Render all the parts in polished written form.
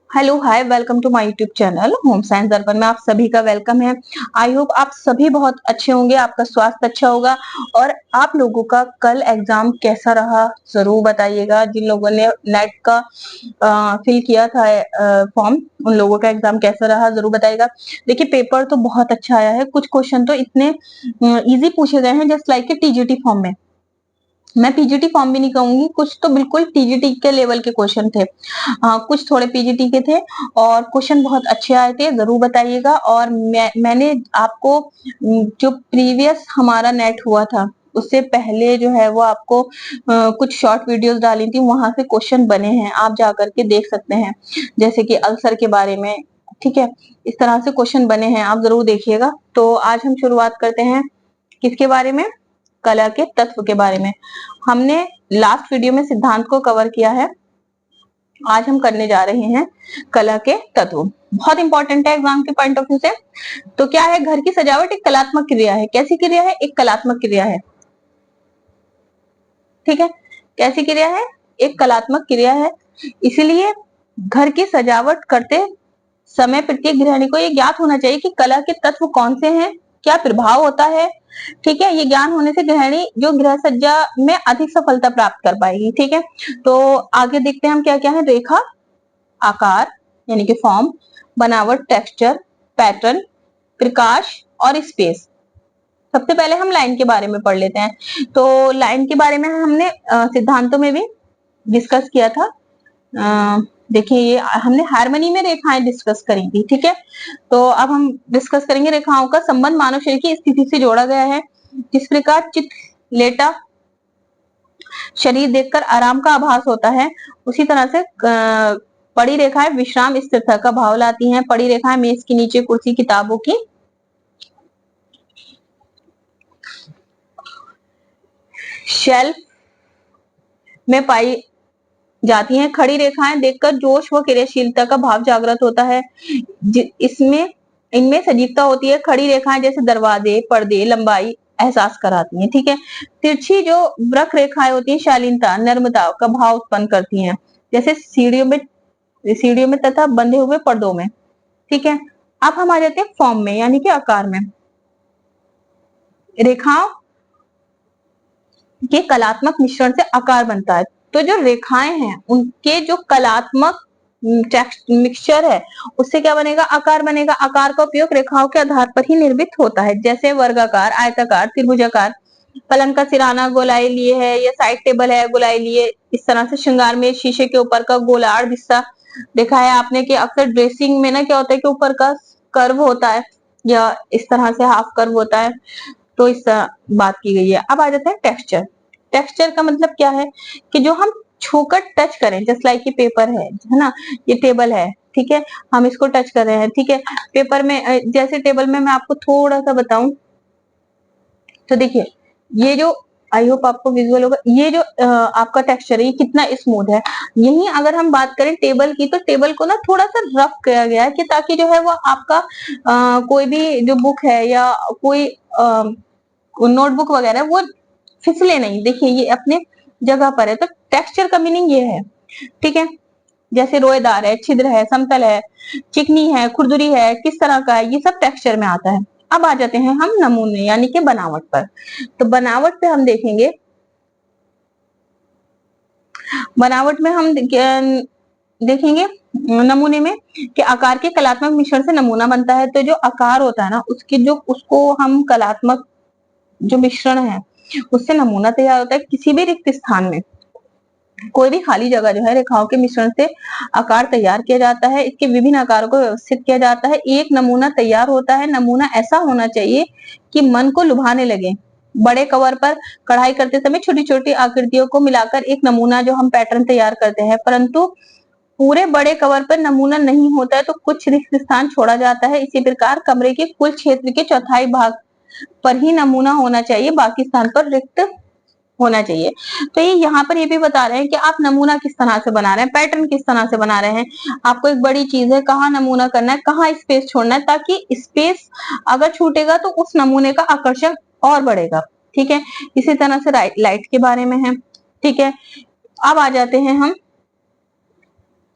Hello hi welcome to my YouTube channel home science Darpan में आप सभी का वेलकम है। आई होप आप सभी बहुत अच्छे होंगे, आपका स्वास्थ्य अच्छा होगा और आप लोगों का कल एग्जाम कैसा रहा जरूर बताइएगा। जिन लोगों ने नेट का फिल किया था फॉर्म, उन लोगों का एग्जाम कैसा रहा जरूर बताइएगा। देखिए पेपर तो बहुत अच्छा आया है, कुछ क्वेश्चन तो इतने इजी पूछे गए हैं जस्ट लाइक टीजीटी फॉर्म में। मैं पीजीटी फॉर्म भी नहीं कहूंगी, कुछ तो बिल्कुल टीजीटी के लेवल के क्वेश्चन थे। कुछ थोड़े पीजीटी के थे और क्वेश्चन बहुत अच्छे आए थे, जरूर बताइएगा। और मैंने आपको जो प्रीवियस हमारा नेट हुआ था उससे पहले जो है वो आपको कुछ शॉर्ट वीडियोस डाली थी, वहां से क्वेश्चन बने हैं, आप जाकर के देख सकते हैं। जैसे कि अल्सर के बारे में, ठीक है, इस तरह से क्वेश्चन बने हैं, आप जरूर देखिएगा। तो आज हम शुरुआत करते हैं किसके बारे में, कला के तत्व के बारे में। हमने लास्ट वीडियो में सिद्धांत को कवर किया है, आज हम करने जा रहे हैं कला के तत्व। बहुत इंपॉर्टेंट है एग्जाम के पॉइंट ऑफ व्यू से। तो क्या है, घर की सजावट एक कलात्मक क्रिया है। कैसी क्रिया है? एक कलात्मक क्रिया है, ठीक है। कैसी क्रिया है? एक कलात्मक क्रिया है। इसीलिए घर की सजावट करते समय प्रत्येक गृहिणी को ये ज्ञात होना चाहिए कि कला के तत्व कौन से हैं, क्या प्रभाव होता है, ठीक है। ये ज्ञान होने से गृहिणी जो गृह सज्जा में अधिक सफलता प्राप्त कर पाएगी, ठीक है। तो आगे देखते हैं हम क्या क्या है। रेखा, आकार यानी कि फॉर्म, बनावट, टेक्सचर, पैटर्न, प्रकाश और स्पेस। सबसे पहले हम लाइन के बारे में पढ़ लेते हैं। तो लाइन के बारे में हमने सिद्धांतों में भी डिस्कस किया था। देखिए ये हमने हार्मनी में रेखाएं डिस्कस करी थी, ठीक है। तो अब हम डिस्कस करेंगे रेखाओं का संबंध मानव शरीर की स्थिति से जोड़ा गया है। जिस प्रकार चित्र लेटा शरीर देखकर आराम का आभास होता है, उसी तरह से पड़ी रेखाएं विश्राम स्थिरता का भाव लाती हैं। पड़ी रेखाएं मेज के नीचे, कुर्सी, किताबों की शेल्फ में पाई जाती हैं। खड़ी रेखाएं देखकर जोश व क्रियाशीलता का भाव जागृत होता है। इसमें इनमें सजीवता होती है। खड़ी रेखाएं जैसे दरवाजे, पर्दे, लंबाई एहसास कराती हैं, ठीक है। तिरछी जो वक्र रेखाएं होती हैं शालीनता, नर्मता का भाव उत्पन्न करती हैं, जैसे सीढ़ियों में तथा बंधे हुए पर्दों में, ठीक है। अब हम आ जाते हैं फॉर्म में यानी कि आकार में। रेखाओं के कलात्मक मिश्रण से आकार बनता है। तो जो रेखाएं हैं उनके जो कलात्मक मिक्सचर है उससे क्या बनेगा? आकार बनेगा। आकार का उपयोग रेखाओं के आधार पर ही निर्मित होता है, जैसे वर्गाकार, आयताकार, त्रिभुजाकार। पलंग का सिराना गोलाई लिए है या साइड टेबल है गोलाई लिए। इस तरह से श्रृंगार में शीशे के ऊपर का गोलार्ध हिस्सा देखा है आपने कि अक्सर ड्रेसिंग में ना क्या होता है कि ऊपर का कर्व होता है या इस तरह से हाफ कर्व होता है। तो इस बात की गई है। अब आ जाता है टेक्सचर। टेक्सचर का मतलब क्या है कि जो हम छूकर टच करें, जस्ट लाइक ये पेपर है ना, ये टेबल है, ठीक है, हम इसको टच कर रहे हैं, ठीक है। पेपर में जैसे टेबल में मैं आपको थोड़ा सा बताऊं तो देखिए ये जो, आई होप आपको विजुअल होगा, ये जो आपका टेक्सचर है ये कितना स्मूथ है। यही अगर हम बात करें टेबल की, तो टेबल को ना थोड़ा सा रफ किया गया है कि ताकि जो है वो आपका कोई भी जो बुक है या कोई नोटबुक वगैरह वो फिसले नहीं। देखिए ये अपने जगह पर है। तो टेक्सचर का मीनिंग ये है, ठीक है। जैसे रोएदार है, छिद्र है, समतल है, चिकनी है, खुरदुरी है, किस तरह का है, ये सब टेक्सचर में आता है। अब आ जाते हैं हम नमूने यानी कि बनावट पर। तो बनावट पे हम देखेंगे, बनावट में हम देखेंगे नमूने में कि आकार के कलात्मक मिश्रण से नमूना बनता है। तो जो आकार होता है ना उसके जो उसको हम कलात्मक जो मिश्रण है उससे नमूना तैयार होता है। किसी भी रिक्त स्थान में कोई भी खाली जगह जो है रेखाओं के मिश्रण से आकार तैयार किया जाता है। इसके विभिन्न आकारों को व्यवस्थित किया जाता है, एक नमूना तैयार होता है। नमूना ऐसा होना चाहिए कि मन को लुभाने लगे। बड़े कवर पर कढ़ाई करते समय छोटी छोटी आकृतियों को मिलाकर एक नमूना जो हम पैटर्न तैयार करते हैं, परंतु पूरे बड़े कवर पर नमूना नहीं होता है तो कुछ रिक्त स्थान छोड़ा जाता है। इसी प्रकार कमरे के कुल क्षेत्र के चौथाई भाग पर ही नमूना होना चाहिए, बाकी स्थान पर रिक्त होना चाहिए। तो ये यहाँ पर ये भी बता रहे हैं कि आप नमूना किस तरह से बना रहे हैं, पैटर्न किस तरह से बना रहे हैं। आपको एक बड़ी चीज है, कहाँ नमूना करना है, कहाँ स्पेस छोड़ना है, ताकि स्पेस अगर छूटेगा तो उस नमूने का आकर्षण और बढ़ेगा, ठीक है। इसी तरह से लाइट के बारे में है, ठीक है। अब आ जाते हैं हम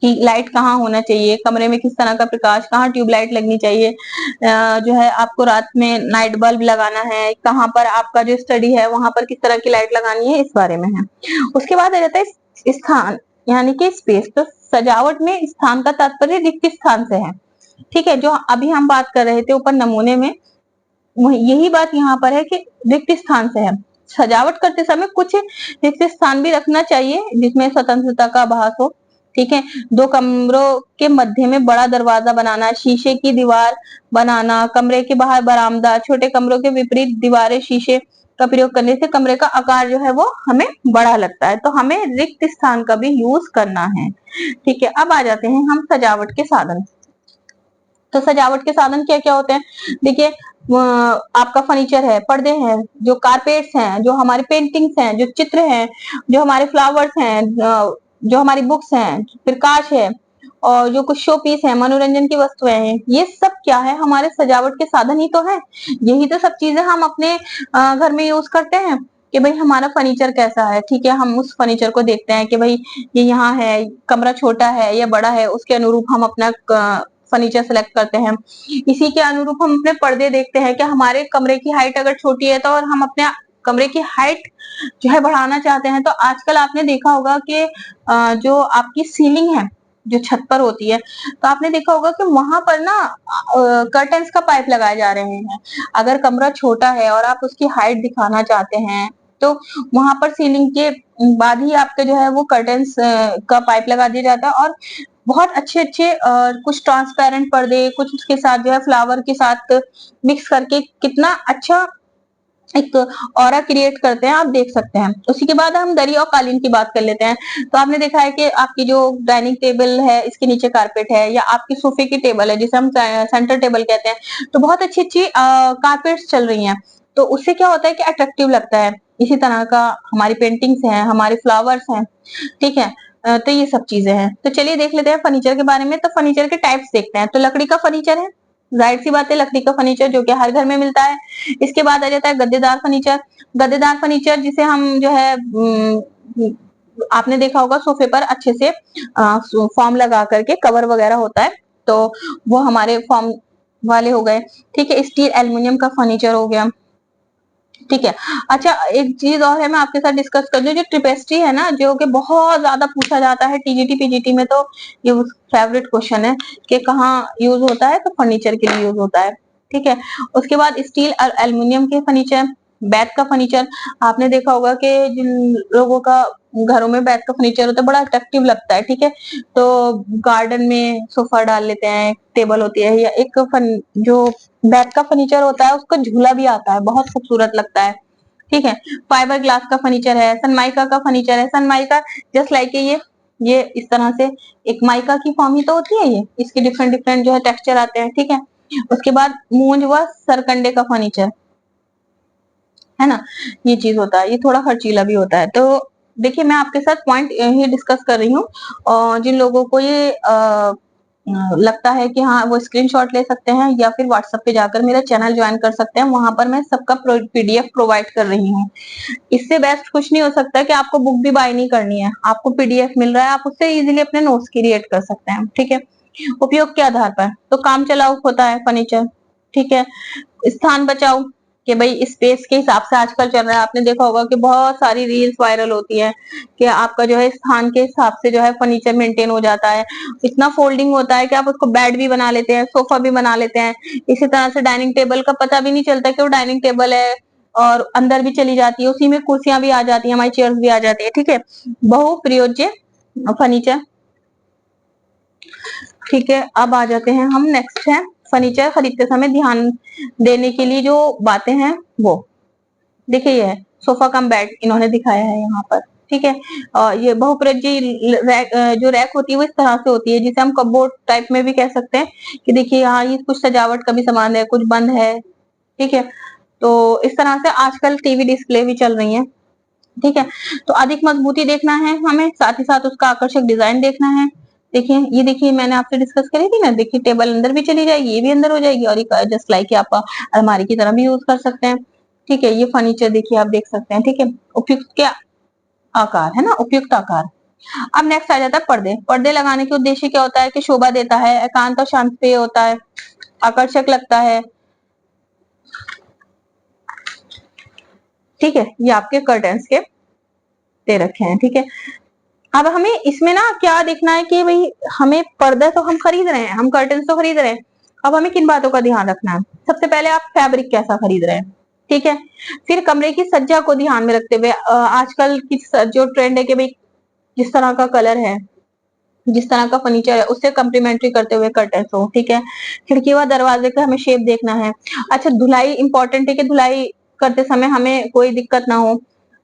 कि लाइट कहाँ होना चाहिए, कमरे में किस तरह का प्रकाश, कहाँ ट्यूबलाइट लगनी चाहिए, जो है आपको रात में नाइट बल्ब लगाना है, कहाँ पर आपका जो स्टडी है वहां पर किस तरह की लाइट लगानी है, इस बारे में है। उसके बाद आ जाता है स्थान यानी कि स्पेस। तो सजावट में स्थान का तात्पर्य रिक्त स्थान से है, ठीक है। जो अभी हम बात कर रहे थे ऊपर नमूने में, यही बात यहाँ पर है कि रिक्त स्थान से है। सजावट करते समय कुछ रिक्त स्थान भी रखना चाहिए जिसमें स्वतंत्रता का आभास हो, ठीक है। दो कमरों के मध्य में बड़ा दरवाजा बनाना, शीशे की दीवार बनाना, कमरे के बाहर बरामदा, छोटे कमरों के विपरीत दीवारें शीशे का प्रयोग करने से कमरे का आकार जो है वो हमें बड़ा लगता है। तो हमें रिक्त स्थान का भी यूज करना है, ठीक है। अब आ जाते हैं हम सजावट के साधन। तो सजावट के साधन क्या क्या होते हैं, देखिए आपका फर्नीचर है, पर्दे हैं, जो कारपेट्स हैं, जो हमारे पेंटिंग्स हैं, जो चित्र हैं, जो हमारे फ्लावर्स हैं, जो हमारी बुक्स हैं, प्रकाश है, और जो कुछ शो पीस है, मनोरंजन की वस्तुएं हैं, ये सब क्या है, हमारे सजावट के साधन ही तो है। यही तो सब चीजें हम अपने घर में यूज करते हैं कि भाई हमारा फर्नीचर कैसा है, ठीक है। हम उस फर्नीचर को देखते हैं कि भाई ये यहाँ है, कमरा छोटा है या बड़ा है, उसके अनुरूप हम अपना फर्नीचर सेलेक्ट करते हैं। इसी के अनुरूप हम अपने पर्दे देखते हैं कि हमारे कमरे की हाइट अगर छोटी है तो और हम अपने कमरे की हाइट जो है बढ़ाना चाहते हैं, तो आजकल आपने देखा होगा कि जो आपकी सीलिंग है जो छत पर होती है, तो आपने देखा होगा कि वहां पर ना कर्टन्स का पाइप लगाए जा रहे हैं। अगर कमरा छोटा है और आप उसकी हाइट दिखाना चाहते हैं तो वहां पर सीलिंग के बाद ही आपके जो है वो कर्टन्स का पाइप लगा दिया जाता है, और बहुत अच्छे अच्छे कुछ ट्रांसपेरेंट पर्दे, कुछ उसके साथ जो है फ्लावर के साथ मिक्स करके कितना अच्छा एक ऑरा क्रिएट करते हैं, आप देख सकते हैं। उसी के बाद हम दरी और कालीन की बात कर लेते हैं। तो आपने देखा है कि आपकी जो डाइनिंग टेबल है इसके नीचे कारपेट है, या आपकी सोफे की टेबल है जिसे हम सेंटर टेबल कहते हैं, तो बहुत अच्छी अच्छी कारपेट्स चल रही हैं। तो उससे क्या होता है कि अट्रैक्टिव लगता है। इसी तरह का हमारी पेंटिंग्स हैं, हमारे फ्लावर्स हैं, ठीक है। तो ये सब चीजें हैं। तो चलिए देख लेते हैं फर्नीचर के बारे में। तो फर्नीचर के टाइप्स देखते हैं। तो लकड़ी का फर्नीचर है, जाहिर सी बात है लकड़ी का फर्नीचर जो कि हर घर में मिलता है। इसके बाद आ जाता है गद्देदार फर्नीचर। गद्देदार फर्नीचर जिसे हम जो है आपने देखा होगा सोफे पर अच्छे से फॉर्म लगा करके कवर वगैरह होता है, तो वो हमारे फॉर्म वाले हो गए, ठीक है। स्टील एल्युमिनियम का फर्नीचर हो गया, ठीक है। अच्छा एक चीज और है मैं आपके साथ डिस्कस कर दूं, जो ट्रिपेस्ट्री है ना, जो कि बहुत ज्यादा पूछा जाता है टीजीटी पीजीटी में, तो ये फेवरेट क्वेश्चन है कि कहाँ यूज होता है, तो फर्नीचर के लिए यूज होता है, ठीक है। उसके बाद स्टील और एल्युमिनियम के फर्नीचर, बैत का फर्नीचर। आपने देखा होगा कि जिन लोगों का घरों में बैत का फर्नीचर होता है बड़ा अट्रैक्टिव लगता है, ठीक है। तो गार्डन में सोफा डाल लेते हैं, टेबल होती है, या एक जो बैत का फर्नीचर होता है उसका झूला भी आता है, बहुत खूबसूरत लगता है, ठीक है। फाइबर ग्लास का फर्नीचर है, सनमाइका का फर्नीचर है। सनमाइका जस्ट लाइक ये इस तरह से एक माइका की फॉर्म ही तो होती है, ये इसके डिफरेंट डिफरेंट जो है टेक्सचर आते हैं, ठीक है। उसके बाद मूंज व सरकंडे का फर्नीचर है ना, ये चीज होता है, ये थोड़ा खर्चीला भी होता है। तो देखिए मैं आपके साथ पॉइंट ही डिस्कस कर रही हूँ, और जिन लोगों को ये लगता है कि हाँ वो स्क्रीनशॉट ले सकते हैं या फिर व्हाट्सएप पे जाकर मेरा चैनल ज्वाइन कर सकते हैं, वहां पर मैं सबका पीडीएफ प्रोवाइड कर रही हूँ। इससे बेस्ट कुछ नहीं हो सकता कि आपको बुक भी बाय नहीं करनी है, आपको पीडीएफ मिल रहा है, आप उससे इजीली अपने नोट्स क्रिएट कर सकते हैं, ठीक है। उपयोग के आधार पर तो काम चलाऊ होता है फर्नीचर, ठीक है। स्थान बचाओ कि भाई स्पेस के हिसाब से आजकल चल रहा है, आपने देखा होगा कि बहुत सारी रील्स वायरल होती है कि आपका जो है स्थान के हिसाब से जो है फर्नीचर मेंटेन हो जाता है। इतना फोल्डिंग होता है कि आप उसको बेड भी बना लेते हैं, सोफा भी बना लेते हैं। इसी तरह से डाइनिंग टेबल का पता भी नहीं चलता कि वो डाइनिंग टेबल है, और अंदर भी चली जाती है, उसी में कुर्सियां भी आ जाती है, हमारी चेयर्स भी आ जाती है, ठीक है। बहुप्रयोज्य फर्नीचर, ठीक है। अब आ जाते हैं हम नेक्स्ट है फर्नीचर खरीदते समय ध्यान देने के लिए जो बातें हैं वो देखिए, ये है सोफा कम बेड इन्होंने दिखाया है यहाँ पर, ठीक है। और ये बहुप्रयोज्य जो रैक होती है वो इस तरह से होती है, जिसे हम कपबोर्ड टाइप में भी कह सकते हैं कि देखिए यहाँ ये कुछ सजावट का भी सामान है, कुछ बंद है, ठीक है। तो इस तरह से आजकल टीवी डिस्प्ले भी चल रही है, ठीक है। तो अधिक मजबूती देखना है हमें, साथ ही साथ उसका आकर्षक डिजाइन देखना है। देखिए ये देखिए मैंने आपसे डिस्कस करी थी ना, देखिए टेबल अंदर भी चली जाएगी, ये भी अंदर हो जाएगी, और जस्ट लाइक आप अलमारी की तरह भी यूज कर सकते हैं, ठीक है। ये फर्नीचर देखिए आप देख सकते हैं, ठीक है। उपयुक्त क्या आकार है ना, उपयुक्त आकार, अब नेक्स्ट आ जाता है पर्दे। पर्दे लगाने के उद्देश्य क्या होता है कि शोभा देता है, एकांत और शांतिप्रिय होता है, आकर्षक लगता है। ठीक है, ये आपके कर्टन्स के दे रखे हैं। ठीक है, अब हमें इसमें ना क्या देखना है कि भाई हमें पर्दा तो हम खरीद रहे हैं, हम कर्टन्स तो खरीद रहे हैं, अब हमें किन बातों का ध्यान रखना है। सबसे पहले आप फैब्रिक कैसा खरीद रहे हैं, ठीक है। फिर कमरे की सज्जा को ध्यान में रखते हुए आजकल की जो ट्रेंड है कि भाई जिस तरह का कलर है, जिस तरह का फर्नीचर है, उससे कम्प्लीमेंट्री करते हुए कर्टन्स हो। ठीक है, खिड़की व दरवाजे का हमें शेप देखना है। अच्छा, धुलाई इंपॉर्टेंट है कि धुलाई करते समय हमें कोई दिक्कत ना हो,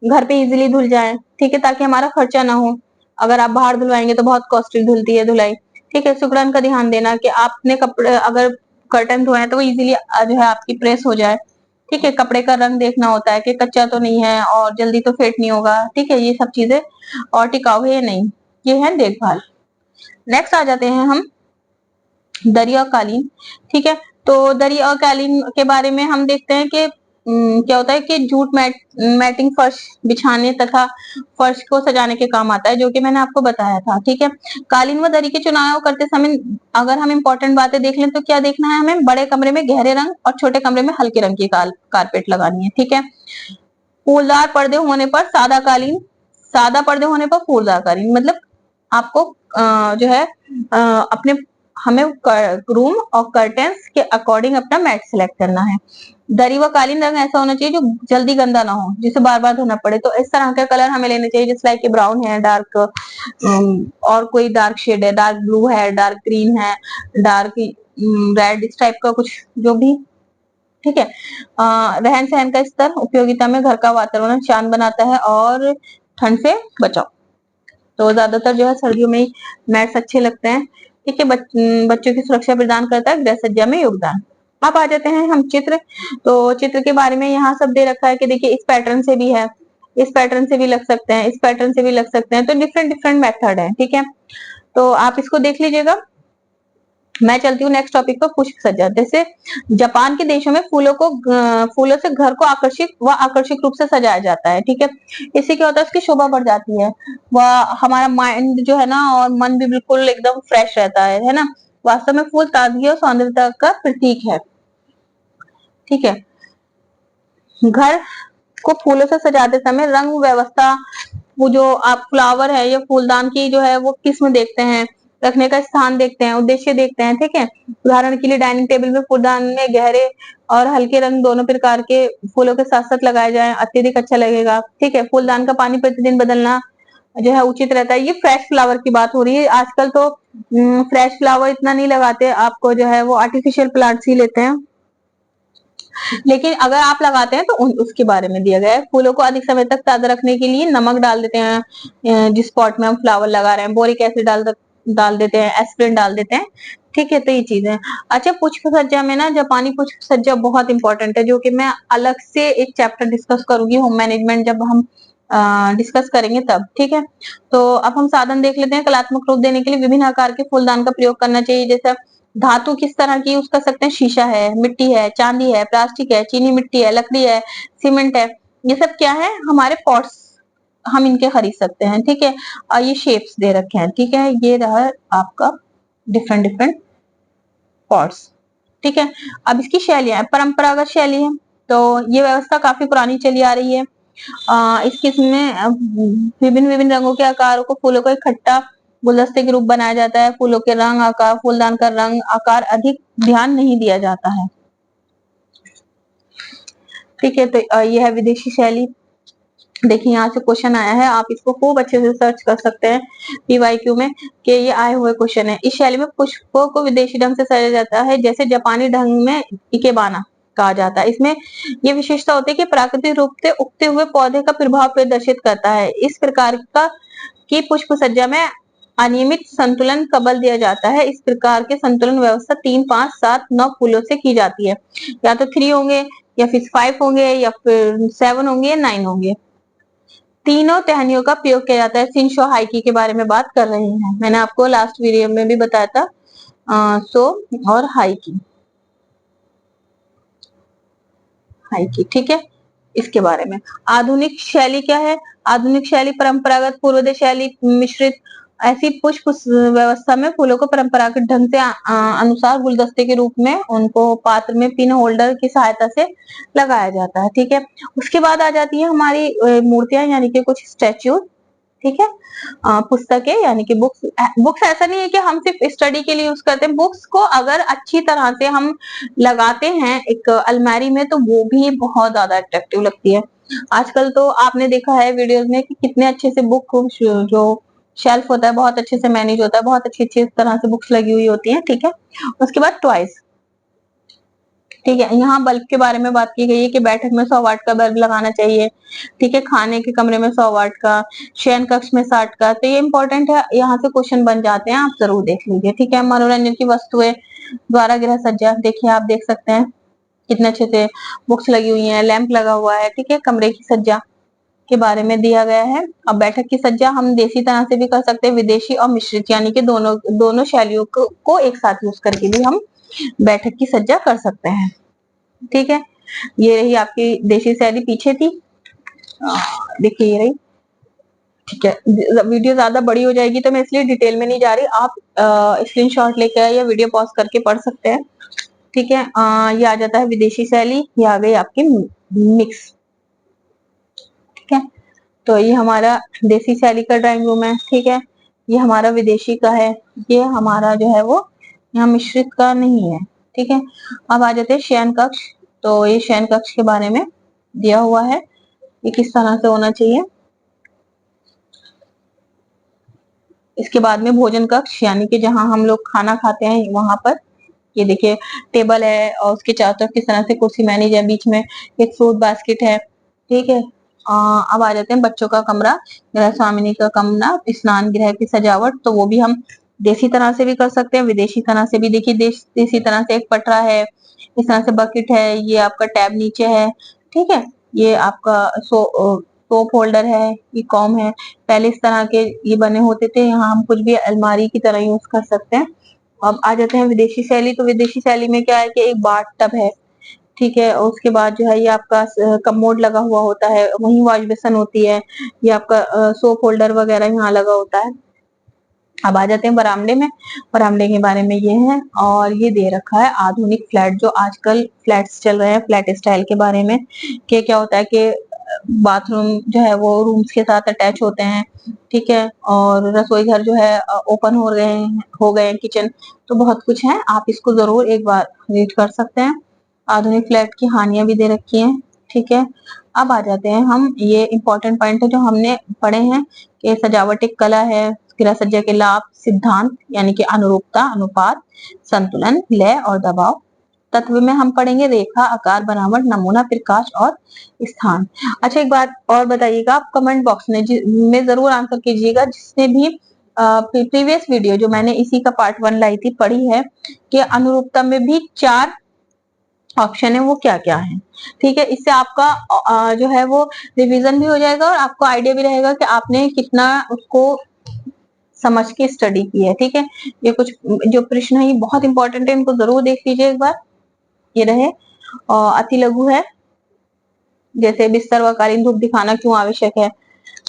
घर पे इजीली धुल जाए। ठीक है, ताकि हमारा खर्चा ना हो। अगर आप बाहर धुलवाएंगे तो बहुत कॉस्टली धुलती है धुलाई। ठीक है, सिकुड़न का ध्यान देना कि आपने कपड़े अगर कर्टन धोए तो वो इजीली जो है आपकी प्रेस हो जाए। ठीक है, कपड़े का रंग देखना होता है कि कच्चा तो नहीं है और जल्दी तो फेट नहीं होगा। ठीक है, ये सब चीजें, और टिकाऊ है या नहीं, ये है देखभाल। नेक्स्ट आ जाते हैं हम दरी और कालीन। ठीक है, तो दरी और कालीन के बारे में हम देखते हैं कि क्या होता है कि जूट मैटिंग फर्श बिछाने तथा फर्श को सजाने के काम आता है, जो कि मैंने आपको बताया था। ठीक है, कालीन व दरी के चुनाव करते समय अगर हम इंपॉर्टेंट बातें देख लें तो क्या देखना है हमें, बड़े कमरे में गहरे रंग और छोटे कमरे में हल्के रंग की कारपेट लगानी है। ठीक है, फूलदार पर्दे होने पर सादा कालीन, सादा पर्दे होने पर फूलदार कालीन। मतलब आपको जो है अपने हमें रूम और कर्टेन्स के अकॉर्डिंग अपना मैट सिलेक्ट करना है। दरी व कालीन रंग ऐसा होना चाहिए जो जल्दी गंदा ना हो, जिसे बार बार धोना पड़े। तो इस तरह का कलर हमें लेने चाहिए, जैसे लाइक ब्राउन है, डार्क और कोई डार्क शेड है, डार्क ब्लू है, डार्क ग्रीन है, डार्क रेड, इस टाइप का कुछ जो भी। ठीक है, रहन सहन का स्तर उपयोगिता में घर का वातावरण शांत बनाता है और ठंड से बचाओ। तो ज्यादातर जो है सर्दियों में ही मैट्स अच्छे लगते हैं। ठीक है, बच्चों की सुरक्षा प्रदान करता है गृह सज्जा में योगदान। अब आ जाते हैं हम चित्र। तो चित्र के बारे में यहाँ सब दे रखा है कि देखिए इस पैटर्न से भी है, इस पैटर्न से भी लग सकते हैं, इस पैटर्न से भी लग सकते हैं। तो डिफरेंट डिफरेंट मेथड है। ठीक है, तो आप इसको देख लीजिएगा। मैं चलती हूँ नेक्स्ट टॉपिक पर, पुष्प सज्जा। जैसे जापान के देशों में फूलों से घर को आकर्षित व आकर्षक रूप से सजाया जाता है। ठीक है, इससे क्या होता है, उसकी शोभा बढ़ जाती है, वह हमारा माइंड जो है ना और मन भी बिल्कुल एकदम फ्रेश रहता है ना। वास्तव में फूल ताजगी और सौंदर्यता का प्रतीक है। ठीक है, घर को फूलों से सजाते समय रंग व्यवस्था, वो जो आप फ्लावर है या फूलदान की जो है वो किस्म देखते हैं, रखने का स्थान देखते हैं, उद्देश्य देखते हैं। ठीक है, उदाहरण के लिए डाइनिंग टेबल में फूलदान में गहरे और हल्के रंग दोनों प्रकार के फूलों के साथ साथ लगाए जाए, अत्यधिक अच्छा लगेगा। ठीक है, फूलदान का पानी प्रतिदिन बदलना जो है उचित रहता है। ये फ्रेश फ्लावर की बात हो रही है। आजकल तो फ्रेश फ्लावर इतना नहीं लगाते, आपको जो है वो आर्टिफिशियल प्लांट्स ही लेते हैं। लेकिन अगर आप लगाते हैं तो उसके बारे में दिया गया है। फूलों को अधिक समय तक ताजा रखने के लिए नमक डाल देते हैं, जिस पॉट में हम फ्लावर लगा रहे हैं, बोरिक एसिड डाल देते हैं, एस्पिरिन डाल देते हैं। ठीक है, तो ये चीजें। अच्छा, पुष्प सज्जा में ना जापानी पुष्प सज्जा बहुत इंपॉर्टेंट है, जो कि मैं अलग से एक चैप्टर डिस्कस करूंगी, होम मैनेजमेंट, जब हम डिस्कस करेंगे तब। ठीक है, तो अब हम साधन देख लेते हैं। कलात्मक रूप देने के लिए विभिन्न आकार के फूलदान का प्रयोग करना चाहिए। जैसे धातु किस तरह की यूज कर सकते हैं, शीशा है, मिट्टी है, चांदी है, प्लास्टिक है, चीनी मिट्टी है, लकड़ी है, सीमेंट है। ये सब क्या है, हमारे पॉट्स, हम इनके खरीद सकते हैं। ठीक है, और ये शेप्स दे रखे हैं। ठीक है, ये रहा आपका डिफरेंट डिफरेंट पॉट्स। ठीक है, अब इसकी शैलियां, परंपरागत शैली है, तो ये व्यवस्था काफी पुरानी चली आ रही है। इस किस्म में विभिन्न विभिन्न रंगों के आकारों को, फूलों को इकट्ठा गुलदस्ते के रूप बनाया जाता है। फूलों के रंग, आकार, फूलदान का रंग, आकार अधिक ध्यान नहीं दिया जाता है। ठीक है, तो यह है विदेशी शैली। देखिए यहाँ से क्वेश्चन आया है, आप इसको खूब अच्छे से सर्च कर सकते हैं पीवाईक्यू में, कि ये आए हुए क्वेश्चन है। इस शैली में पुष्पों को विदेशी ढंग से सजाया जाता है, जैसे जापानी ढंग में इकेबाना कहा जाता है। इसमें ये विशेषता होती है कि प्राकृतिक रूप से उगते हुए पौधे का प्रभाव प्रदर्शित करता है। इस प्रकार का की पुष्प सज्जा में अनियमित संतुलन का बल दिया जाता है। इस प्रकार के संतुलन व्यवस्था 3, 5, 7, 9 फूलों से की जाती है। या तो 3 होंगे, या फिर 5 होंगे, या फिर 7 होंगे, या 9 होंगे। तीनों टहनियों का प्रयोग किया जाता है। सिंशो हाइकी के बारे में बात कर रहे हैं, मैंने आपको लास्ट वीडियो में भी बताया था। सो और हाइकी, ठीक है। इसके बारे में। आधुनिक शैली क्या है? आधुनिक शैली परंपरागत पूर्वोदय शैली मिश्रित ऐसी पुष्प व्यवस्था में फूलों को परंपरागत ढंग से अनुसार गुलदस्ते के रूप में उनको पात्र में पिन होल्डर की सहायता से लगाया जाता है। ठीक है, उसके बाद आ जाती है हमारी मूर्तियां यानी कि कुछ स्टैच्यू। ठीक है, पुस्तकें यानी कि बुक्स। बुक्स ऐसा नहीं है कि हम सिर्फ स्टडी के लिए यूज करते हैं, बुक्स को अगर अच्छी तरह से हम लगाते हैं एक अलमारी में तो वो भी बहुत ज्यादा अट्रैक्टिव लगती है। आजकल तो आपने देखा है वीडियोस में कि कितने अच्छे से बुक जो शेल्फ होता है बहुत अच्छे से मैनेज होता है, बहुत अच्छी अच्छी तरह से बुक्स लगी हुई होती है। ठीक है, उसके बाद टॉयज। ठीक है, यहाँ बल्ब के बारे में बात की गई है कि बैठक में 100 वाट का बल्ब लगाना चाहिए। ठीक है, खाने के कमरे में 100 वाट का, शयन कक्ष में 60 का। तो ये इंपॉर्टेंट है, यहाँ से क्वेश्चन बन जाते हैं, आप जरूर देख लीजिए। ठीक है, मनोरंजन की वस्तुएं द्वारा गृह सज्जा। देखिए आप देख सकते हैं कितने अच्छे से बुक्स लगी हुई है, लैंप लगा हुआ है। ठीक है, कमरे की सज्जा के बारे में दिया गया है। अब बैठक की सज्जा हम देसी तरह से भी कर सकते हैं, विदेशी और मिश्रित यानी कि दोनों दोनों शैलियों को एक साथ यूज करके भी हम बैठक की सज्जा कर सकते हैं। ठीक है, ये रही आपकी देशी शैली पीछे थी। देखिए ये रही। ठीक है, वीडियो ज्यादा बड़ी हो जाएगी तो मैं इसलिए डिटेल में नहीं जा रही, आप स्क्रीनशॉट लेकर या वीडियो पॉज करके पढ़ सकते हैं। ठीक है, ये आ जाता है विदेशी शैली, ये आ गई आपकी मिक्स। ठीक है, तो ये हमारा देसी शैली का ड्राइंग रूम है। ठीक है, ये हमारा विदेशी का है, ये हमारा जो है वो यहाँ मिश्रित का नहीं है। ठीक है, अब आ जाते हैं शयन कक्ष। तो ये शयन कक्ष के बारे में दिया हुआ है, ये किस तरह से होना चाहिए। इसके बाद में भोजन कक्ष यानी कि जहां हम लोग खाना खाते हैं, वहां पर ये देखिए टेबल है और उसके चारों तरफ किस तरह से कुर्सी मैनेज है, बीच में एक फ्रूट बास्केट है। ठीक है, अब आ जाते हैं बच्चों का कमरा, गृह स्वामिनी का कमरा, स्नान गृह की सजावट। तो वो भी हम देसी तरह से भी कर सकते हैं, विदेशी तरह से भी। देखिए देसी तरह से एक पटरा है, इस तरह से बकेट है, ये आपका टैब नीचे है। ठीक है, ये आपका सोप होल्डर है, ये कॉम है। पहले इस तरह के ये बने होते थे, यहाँ हम कुछ भी अलमारी की तरह यूज कर सकते हैं। अब आ जाते हैं विदेशी शैली। तो विदेशी शैली में क्या है कि एक बाथ टब है। ठीक है, और उसके बाद जो है ये आपका कमोड लगा हुआ होता है, वहीं वॉश बेसिन होती है, ये आपका सोप होल्डर वगैरह यहाँ लगा होता है। अब आ जाते हैं बरामदे में। बरामदे के बारे में ये है, और ये दे रखा है आधुनिक फ्लैट, जो आजकल फ्लैट्स चल रहे हैं फ्लैट स्टाइल के बारे में। कि क्या होता है कि बाथरूम जो है वो रूम्स के साथ अटैच होते हैं। ठीक है, और रसोई घर जो है ओपन हो गए हैं किचन। तो बहुत कुछ है, आप इसको जरूर एक बार रीड कर सकते हैं। आधुनिक फ्लैट की हानियां भी दे रखी हैं। ठीक है, अब आ जाते हैं हम, ये इंपॉर्टेंट पॉइंट है जो हमने पढ़े हैं कि सजावट एक कला है, गृह सज्जा के लाभ सिद्धांत यानी कि अनुरूपता, अनुपात, संतुलन, लय और दबाव। तत्व में हम पढ़ेंगे रेखा, आकार, बनावट, नमूना, प्रकाश और स्थान। अच्छा, एक बात और बताइएगा, आप कमेंट बॉक्स में जरूर आंसर कीजिएगा, जिसने भी प्रीवियस वीडियो जो मैंने इसी का पार्ट 1 लाई थी पढ़ी है कि अनुरूपता में भी 4 ऑप्शन है, वो क्या क्या है। ठीक है, इससे आपका जो है वो रिवीजन भी हो जाएगा और आपको आइडिया भी रहेगा कि आपने कितना उसको समझ के स्टडी की है। ठीक है, ये कुछ जो प्रश्न है ये बहुत इंपॉर्टेंट है, इनको जरूर देख लीजिए एक बार। ये रहे, और अति लघु है, जैसे बिस्तर व कालीन धूप दिखाना क्यों आवश्यक है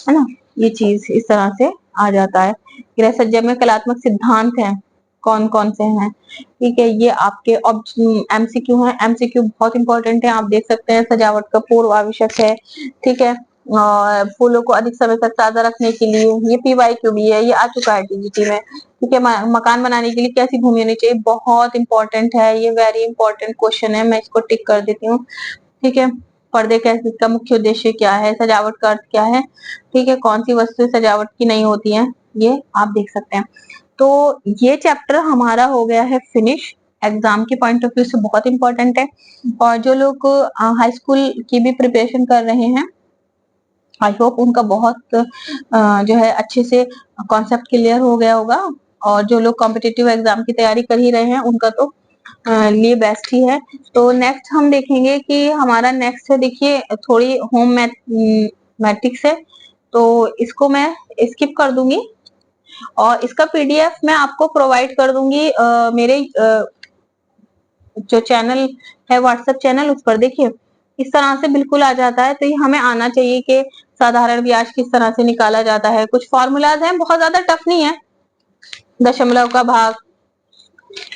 ना, ये चीज इस तरह से आ जाता है। गृह सज्जा में कलात्मक सिद्धांत हैं, कौन कौन से हैं। ठीक है, ये आपके एमसीक्यू है, एमसीक्यू बहुत इंपॉर्टेंट है, आप देख सकते हैं। सजावट का पूर्व आवश्यक है। ठीक है, और फूलों को अधिक समय तक ताजा रखने के लिए, ये पीवाईक्यू भी है, ये आ चुका है टीजीटी में। ठीक है, मकान बनाने के लिए कैसी भूमि होनी चाहिए, बहुत इंपॉर्टेंट है, ये वेरी इंपॉर्टेंट क्वेश्चन है, मैं इसको टिक कर देती हूँ। ठीक है, पर्दे का इसका मुख्य उद्देश्य क्या है, सजावट का अर्थ क्या है। ठीक है, कौन सी वस्तु सजावट की नहीं होती हैं, ये आप देख सकते हैं। तो ये चैप्टर हमारा हो गया है फिनिश, एग्जाम के पॉइंट ऑफ व्यू से बहुत इंपॉर्टेंट है। और जो लोग हाई स्कूल की भी प्रिपरेशन कर रहे हैं, आई होप उनका बहुत जो है अच्छे से कॉन्सेप्ट क्लियर हो गया होगा। और जो लोग कॉम्पिटिटिव एग्जाम की तैयारी कर ही रहे हैं उनका तो लिए बेस्ट ही है। तो नेक्स्ट हम देखेंगे कि हमारा नेक्स्ट है, देखिए थोड़ी होम मैथमेटिक्स है, तो इसको मैं स्किप कर दूंगी और इसका पीडीएफ मैं आपको प्रोवाइड कर दूंगी मेरे जो चैनल है व्हाट्सएप चैनल, उस पर देखिए इस तरह से बिल्कुल आ जाता है। तो ये हमें आना चाहिए कि साधारण ब्याज किस तरह से निकाला जाता है। कुछ फॉर्मूलाज हैं, बहुत ज्यादा टफ नहीं है, दशमलव का भाग,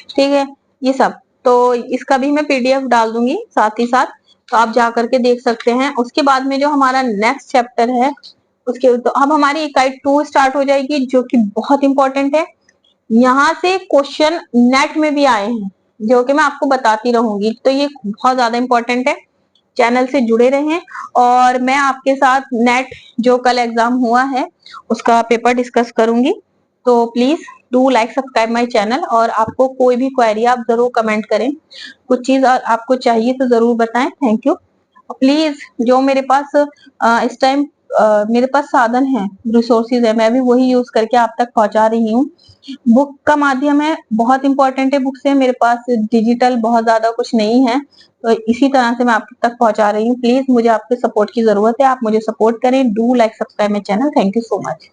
ठीक है, ये सब। तो इसका भी मैं पीडीएफ डाल दूंगी साथ ही साथ, तो आप जा करके देख सकते हैं। उसके बाद में जो हमारा नेक्स्ट चैप्टर है, उसके तो अब हमारी इकाई 2 स्टार्ट हो जाएगी, जो कि बहुत इंपॉर्टेंट है। यहाँ से क्वेश्चन नेट में भी आए हैं, जो कि मैं आपको बताती रहूंगी, तो ये बहुत ज्यादा इंपॉर्टेंट है। चैनल से जुड़े रहें, और मैं आपके साथ नेट जो कल एग्जाम हुआ है उसका पेपर डिस्कस करूंगी। तो please do like subscribe my channel, और आपको कोई भी क्वेरी आप जरूर कमेंट करें, कुछ चीज आपको चाहिए तो जरूर बताएं। Thank you. प्लीज, जो मेरे पास इस टाइम मेरे पास साधन है, रिसोर्सेज है, मैं भी वही यूज करके आप तक पहुंचा रही हूँ। बुक का माध्यम है, बहुत इंपॉर्टेंट है बुक से, मेरे पास डिजिटल बहुत ज्यादा कुछ नहीं है, तो इसी तरह से मैं आप तक पहुंचा रही हूँ। प्लीज मुझे आपके सपोर्ट की जरूरत है, आप मुझे सपोर्ट करें। Do like subscribe my channel. Thank you so much.